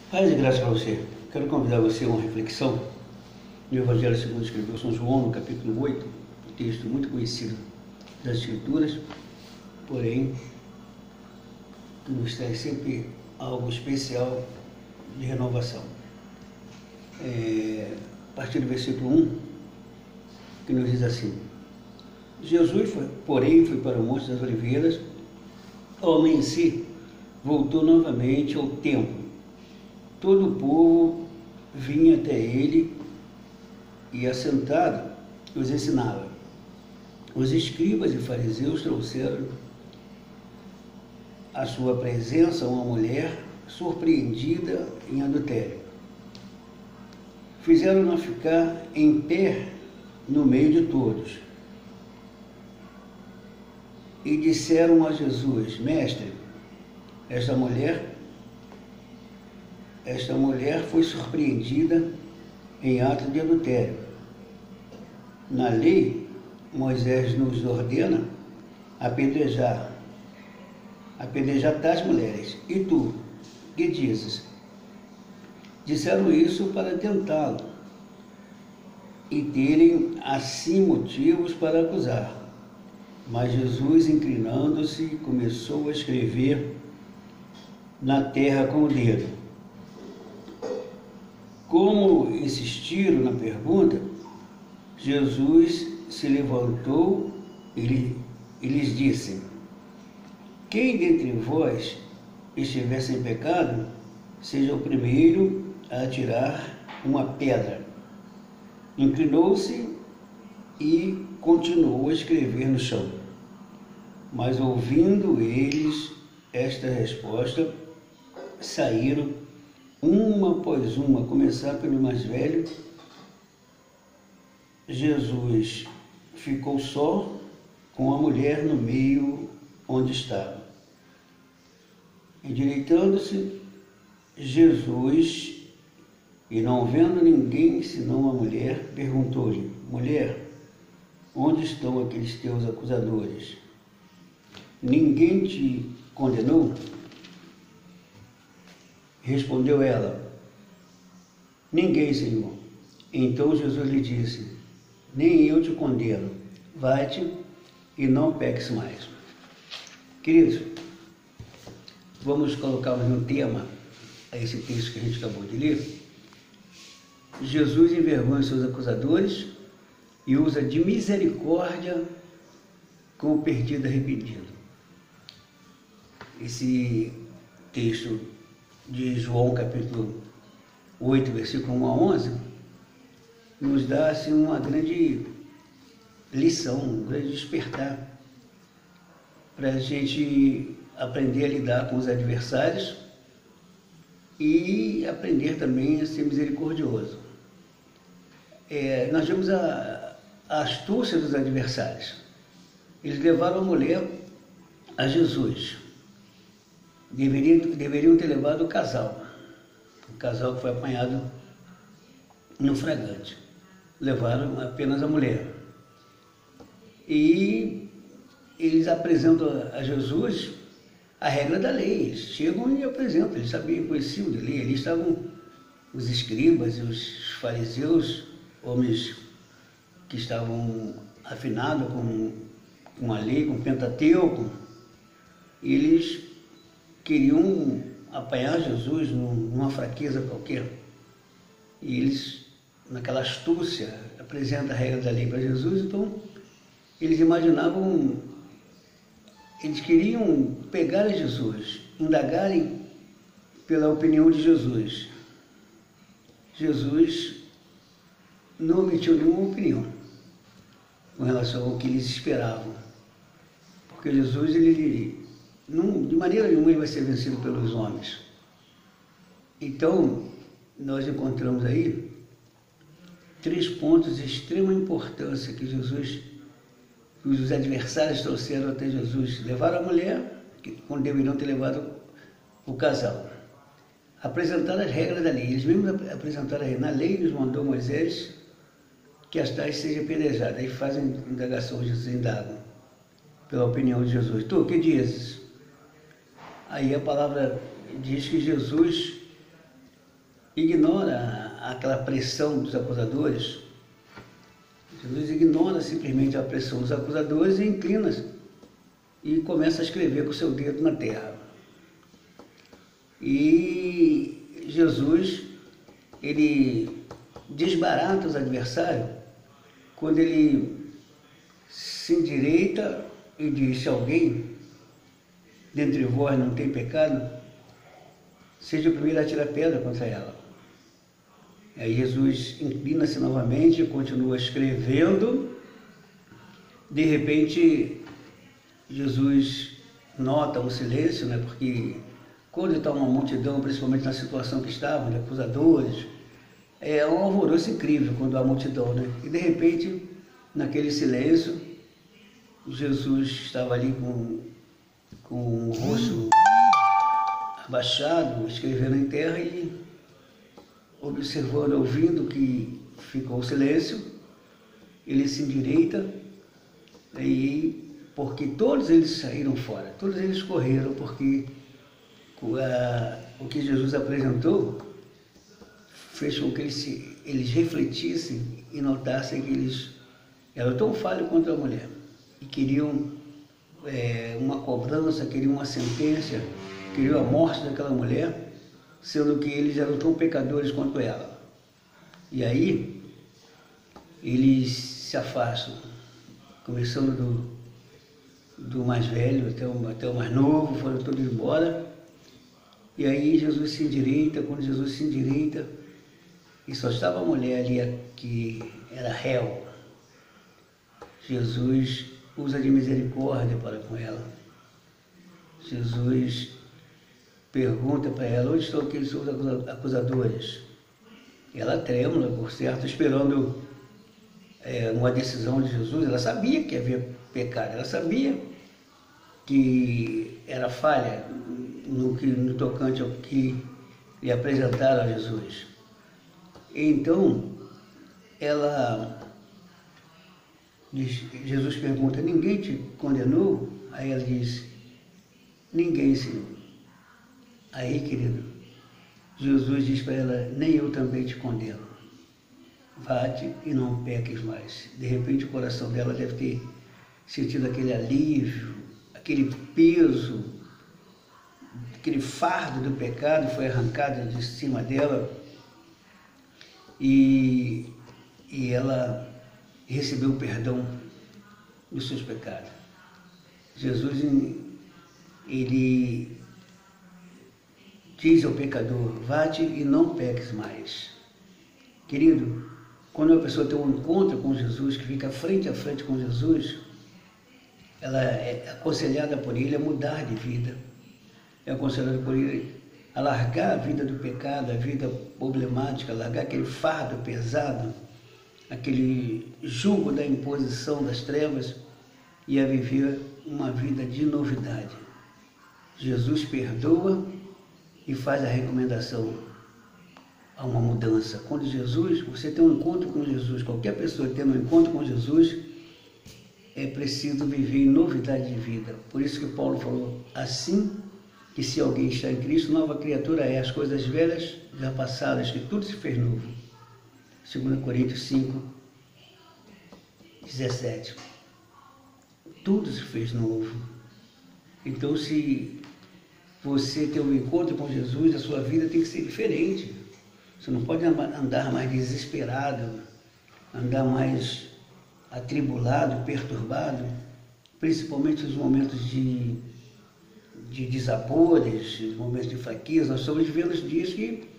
Paz e graça para você. Quero convidar você a uma reflexão no Evangelho segundo escreveu São João, no capítulo 8, um texto muito conhecido das Escrituras, porém, que nos traz sempre algo especial de renovação. A partir do versículo 1, que nos diz assim: Jesus, porém, foi para o Monte das Oliveiras. Ao amanhecer, voltou novamente ao templo. Todo o povo vinha até ele e, assentado, os ensinava. Os escribas e fariseus trouxeram à sua presença uma mulher surpreendida em adultério. Fizeram-na ficar em pé no meio de todos e disseram a Jesus: Mestre, esta mulher foi surpreendida em ato de adultério. Na lei, Moisés nos ordena apedrejar tais mulheres. E tu, que dizes? Disseram isso para tentá-lo e terem assim motivos para acusar. Mas Jesus, inclinando-se, começou a escrever na terra com o dedo. Como insistiram na pergunta, Jesus se levantou e lhes disse: Quem dentre vós estiver sem pecado, seja o primeiro a atirar uma pedra. Inclinou-se e continuou a escrever no chão. Mas ouvindo eles esta resposta, saíram uma após uma, a começar pelo mais velho. Jesus ficou só com a mulher no meio onde estava. Endireitando-se, Jesus, e não vendo ninguém senão a mulher, perguntou-lhe: Mulher, onde estão aqueles teus acusadores? Ninguém te condenou? Respondeu ela: Ninguém, Senhor. Então Jesus lhe disse: Nem eu te condeno. Vai-te e não peques mais. Queridos, vamos colocar um tema a esse texto que a gente acabou de ler. Jesus envergonha seus acusadores e usa de misericórdia com o perdido arrependido. Esse texto de João, capítulo 8, versículo 1 a 11, nos dá assim, uma grande lição, um grande despertar para a gente aprender a lidar com os adversários e aprender também a ser misericordioso. Nós vemos a astúcia dos adversários. Eles levaram a mulher a Jesus. Deveriam ter levado o casal que foi apanhado no flagrante. Levaram apenas a mulher. E eles apresentam a Jesus a regra da lei. Eles chegam e apresentam, eles sabiam, conheciam da lei. Ali estavam os escribas e os fariseus, homens que estavam afinados com a lei, com o Pentateuco. Eles queriam apanhar Jesus numa fraqueza qualquer. E eles, naquela astúcia, apresentam a regra da lei para Jesus. Então, eles imaginavam, eles queriam pegar a Jesus, indagarem pela opinião de Jesus. Jesus não emitiu nenhuma opinião com relação ao que eles esperavam. Porque Jesus, de maneira nenhuma ele vai ser vencido pelos homens. Então, nós encontramos aí 3 pontos de extrema importância que os adversários trouxeram até Jesus. Levaram a mulher, quando deveriam ter levado o casal. Apresentaram as regras da lei. Eles mesmos apresentaram a regra. Na lei nos mandou Moisés que as tais sejam apedrejadas. Aí fazem indagação, Jesus indaga pela opinião de Jesus. Tu, que dizes? Aí a palavra diz que Jesus ignora aquela pressão dos acusadores. Jesus ignora simplesmente a pressão dos acusadores e inclina-se e começa a escrever com o seu dedo na terra. E Jesus, ele desbarata os adversários quando ele se endireita e diz: se alguém dentre vós não tem pecado, seja o primeiro a tirar pedra contra ela. Aí Jesus inclina-se novamente e continua escrevendo. De repente, Jesus nota um silêncio, né? Porque quando está uma multidão, principalmente na situação que estavam, de acusadores, é um alvoroço incrível quando há multidão, né? E de repente, naquele silêncio, Jesus estava ali com o rosto abaixado, escrevendo em terra e observando, ouvindo que ficou o silêncio. Ele se endireita, porque todos eles saíram fora, todos eles correram, porque o que Jesus apresentou fez com que eles refletissem e notassem que eles eram tão falhos contra a mulher e queriam uma cobrança, queriam uma sentença, queriam a morte daquela mulher, sendo que eles eram tão pecadores quanto ela. E aí eles se afastam, começando do mais velho até o mais novo, foram todos embora. E aí Jesus se endireita. Quando Jesus se endireita, e só estava a mulher ali que era réu, Jesus usa de misericórdia para com ela. Jesus pergunta para ela: onde estão aqueles seus acusadores? Ela trêmula, por certo, esperando uma decisão de Jesus. Ela sabia que havia pecado, ela sabia que era falha no tocante ao que lhe apresentaram a Jesus. Então, Jesus pergunta: ninguém te condenou? Aí ela diz: ninguém, Senhor. Aí, querido, Jesus diz para ela: nem eu também te condeno. Vá-te e não peques mais. De repente o coração dela deve ter sentido aquele alívio, aquele peso, aquele fardo do pecado foi arrancado de cima dela e ela recebeu o perdão dos seus pecados. Jesus, ele diz ao pecador: vá-te e não peques mais. Querido, quando uma pessoa tem um encontro com Jesus, que fica frente a frente com Jesus, ela é aconselhada por ele a mudar de vida, é aconselhada por ele a largar a vida do pecado, a vida problemática, a largar aquele fardo pesado, aquele jugo da imposição das trevas e a viver uma vida de novidade. Jesus perdoa e faz a recomendação a uma mudança. Quando você tem um encontro com Jesus, qualquer pessoa tendo um encontro com Jesus, é preciso viver em novidade de vida. Por isso que Paulo falou: assim que se alguém está em Cristo, nova criatura é, as coisas velhas já passadas, que tudo se fez novo. 2 Coríntios 5, 17. Tudo se fez novo. Então, se você tem um encontro com Jesus, a sua vida tem que ser diferente. Você não pode andar mais desesperado, andar mais atribulado, perturbado, principalmente nos momentos de desabores, nos momentos de fraqueza. Nós estamos vivendo os dias que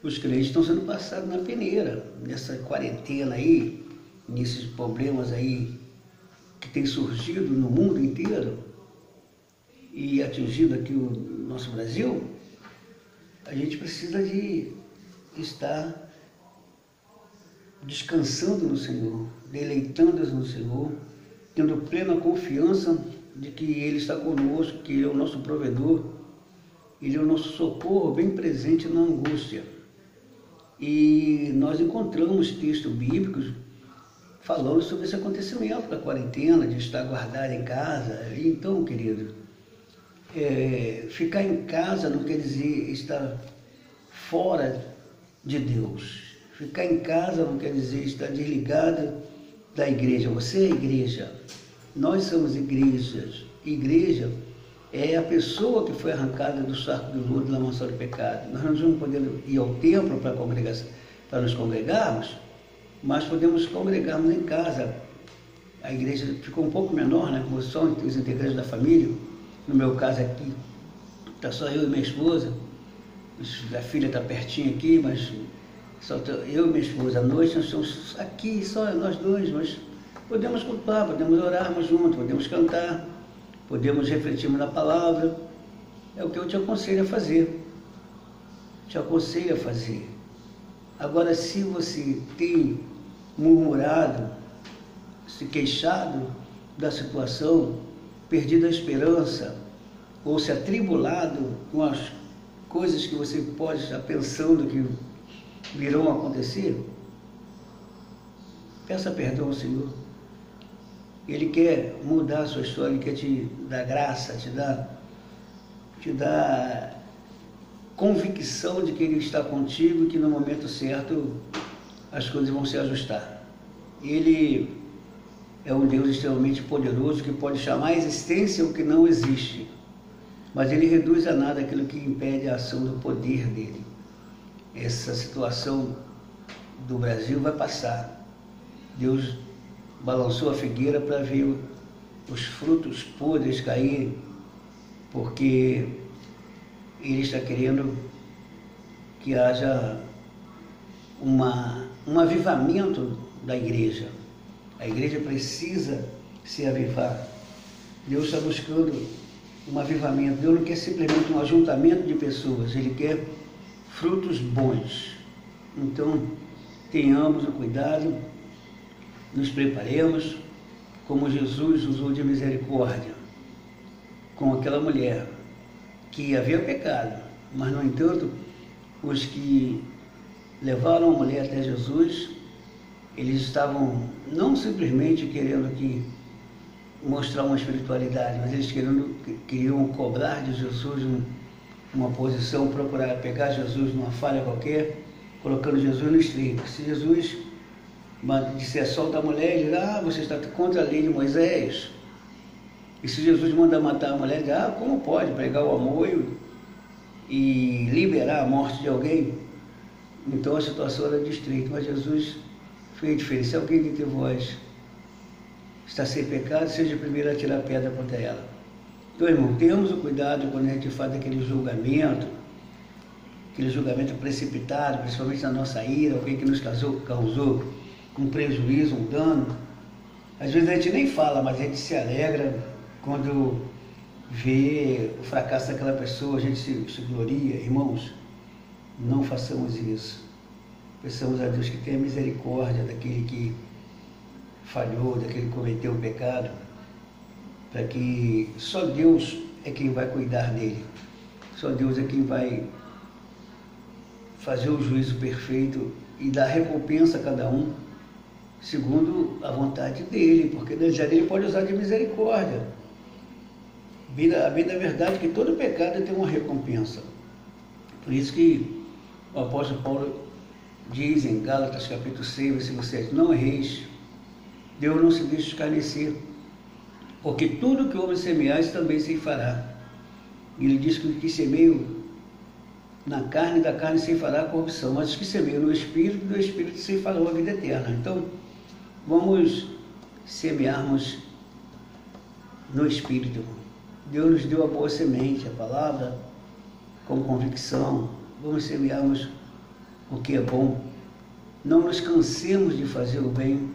os crentes estão sendo passados na peneira, nessa quarentena aí, nesses problemas aí que tem surgido no mundo inteiro e atingido aqui o nosso Brasil. A gente precisa de estar descansando no Senhor, deleitando-nos no Senhor, tendo plena confiança de que Ele está conosco, que Ele é o nosso provedor, Ele é o nosso socorro bem presente na angústia. E nós encontramos textos bíblicos falando sobre esse acontecimento da quarentena, de estar guardado em casa. E então, querido, ficar em casa não quer dizer estar fora de Deus. Ficar em casa não quer dizer estar desligada da igreja. Você é igreja. Nós somos igrejas. Igreja é a pessoa que foi arrancada do saco do lodo da mansão do pecado. Nós não vamos poder ir ao templo para nos congregarmos, mas podemos congregarmos em casa. A igreja ficou um pouco menor, né? Como são os integrantes da família. No meu caso aqui, está só eu e minha esposa. A filha está pertinho aqui, mas só eu e minha esposa. À noite nós estamos aqui, só nós dois, mas podemos cultuar, podemos orarmos juntos, podemos cantar, podemos refletirmos na palavra. É o que eu te aconselho a fazer. Te aconselho a fazer. Agora, se você tem murmurado, se queixado da situação, perdido a esperança, ou se atribulado com as coisas que você pode estar pensando que virão a acontecer, peça perdão ao Senhor. Ele quer mudar a sua história, Ele quer te dar graça, te dar convicção de que Ele está contigo e que no momento certo as coisas vão se ajustar. Ele é um Deus extremamente poderoso que pode chamar à existência o que não existe, mas Ele reduz a nada aquilo que impede a ação do poder dEle. Essa situação do Brasil vai passar. Deus balançou a figueira para ver os frutos podres caírem, porque Ele está querendo que haja um avivamento da igreja. A igreja precisa se avivar. Deus está buscando um avivamento. Deus não quer simplesmente um ajuntamento de pessoas, Ele quer frutos bons. Então, tenhamos o cuidado, nos preparemos, como Jesus usou de misericórdia com aquela mulher que havia pecado, mas, no entanto, os que levaram a mulher até Jesus, eles estavam não simplesmente querendo mostrar uma espiritualidade, mas eles queriam cobrar de Jesus uma posição, procurar pegar Jesus numa falha qualquer, colocando Jesus no estribo. Se Jesus disser solta a mulher, ele diz, você está contra a lei de Moisés. E se Jesus manda matar a mulher, ele diz, como pode pregar o amor e liberar a morte de alguém? Então a situação era de estrito, mas Jesus fez diferença. Se alguém dentre vós está sem pecado, seja o primeiro a tirar pedra contra ela. Então, irmão, tenhamos o cuidado quando a gente faz aquele julgamento precipitado, principalmente na nossa ira, alguém que nos causou um prejuízo, um dano. Às vezes a gente nem fala, mas a gente se alegra quando vê o fracasso daquela pessoa, a gente se gloria. Irmãos, não façamos isso. Peçamos a Deus que tenha misericórdia daquele que falhou, daquele que cometeu o pecado, para que só Deus é quem vai cuidar dele. Só Deus é quem vai fazer o juízo perfeito e dar recompensa a cada um, segundo a vontade dele, porque ele pode usar de misericórdia. A bem da verdade é que todo pecado tem uma recompensa. Por isso que o apóstolo Paulo diz em Gálatas capítulo 6, versículo 7, não erreis, Deus não se deixa escarnecer, porque tudo que o homem semear, isso também se fará. E ele diz que o que semeia na carne, da carne se fará a corrupção, mas os que semeiam no Espírito, do Espírito se fará a vida eterna. Então, vamos semearmos no Espírito. Deus nos deu a boa semente, a palavra, com convicção. Vamos semearmos o que é bom. Não nos cansemos de fazer o bem,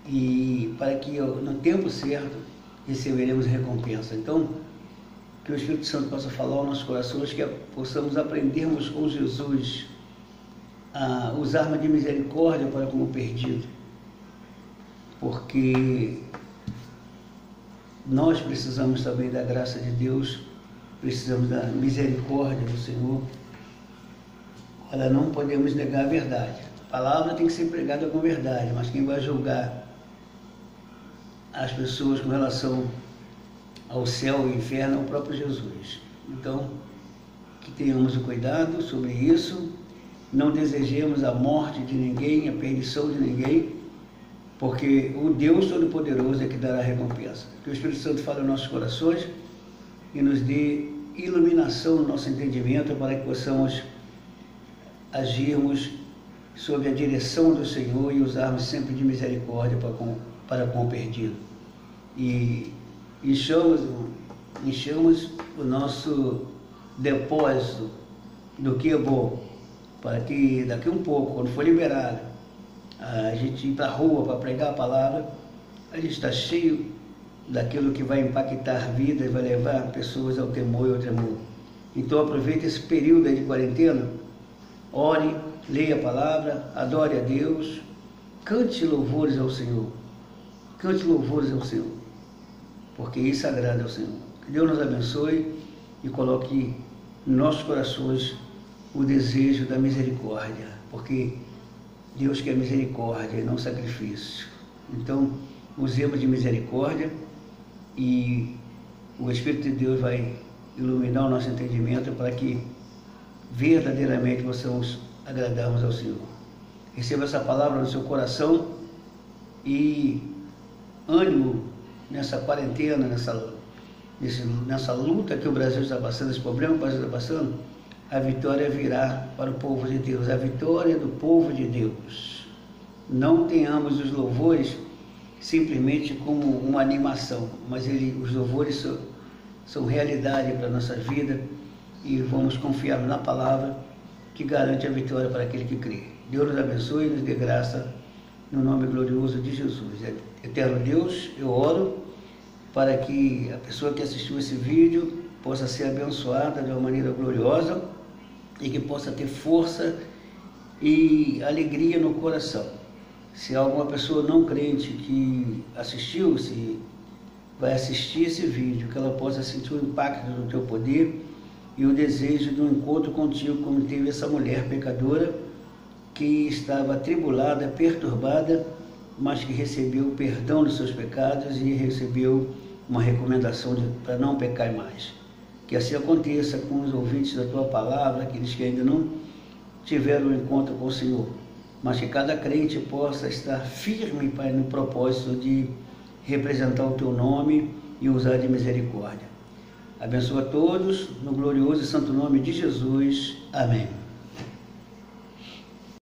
e para que no tempo certo receberemos recompensa. Então, que o Espírito Santo possa falar aos nossos corações, que possamos aprendermos com Jesus a usar de misericórdia para com o perdido, porque nós precisamos também da graça de Deus, precisamos da misericórdia do Senhor. Olha, não podemos negar a verdade. A palavra tem que ser pregada com verdade, mas quem vai julgar as pessoas com relação ao céu e ao inferno é o próprio Jesus. Então, que tenhamos o cuidado sobre isso não desejemos a morte de ninguém, a perdição de ninguém, porque o Deus Todo-Poderoso é que dará a recompensa. Que o Espírito Santo fale aos nossos corações e nos dê iluminação no nosso entendimento para que possamos agirmos sob a direção do Senhor e usarmos sempre de misericórdia para com o perdido. E enchamos o nosso depósito do que é bom, para que daqui um pouco, quando for liberado, a gente ir para a rua para pregar a palavra, a gente está cheio daquilo que vai impactar a vida e vai levar pessoas ao temor e ao tremor. Então aproveite esse período aí de quarentena, ore, leia a palavra, adore a Deus, cante louvores ao Senhor. Cante louvores ao Senhor, porque isso agrada ao Senhor. Que Deus nos abençoe e coloque em nossos corações o desejo da misericórdia, porque Deus quer misericórdia e não sacrifício. Então, usemos de misericórdia e o Espírito de Deus vai iluminar o nosso entendimento para que verdadeiramente possamos agradarmos ao Senhor. Receba essa palavra no seu coração e ânimo nessa quarentena, nessa luta que o Brasil está passando, esse problema que o Brasil está passando. A vitória virá para o povo de Deus, a vitória do povo de Deus. Não tenhamos os louvores simplesmente como uma animação, mas os louvores são realidade para a nossa vida e vamos confiar na palavra que garante a vitória para aquele que crê. Deus nos abençoe e nos dê graça no nome glorioso de Jesus. Eterno Deus, eu oro para que a pessoa que assistiu esse vídeo possa ser abençoada de uma maneira gloriosa e que possa ter força e alegria no coração. Se alguma pessoa não crente que assistiu, se vai assistir esse vídeo, que ela possa sentir o impacto do teu poder e o desejo de um encontro contigo, como teve essa mulher pecadora que estava atribulada, perturbada, mas que recebeu o perdão dos seus pecados e recebeu uma recomendação para não pecar mais. Que assim aconteça com os ouvintes da tua palavra, aqueles que ainda não tiveram um encontro com o Senhor, mas que cada crente possa estar firme, Pai, no propósito de representar o teu nome e usar de misericórdia. Abençoa a todos, no glorioso e santo nome de Jesus. Amém.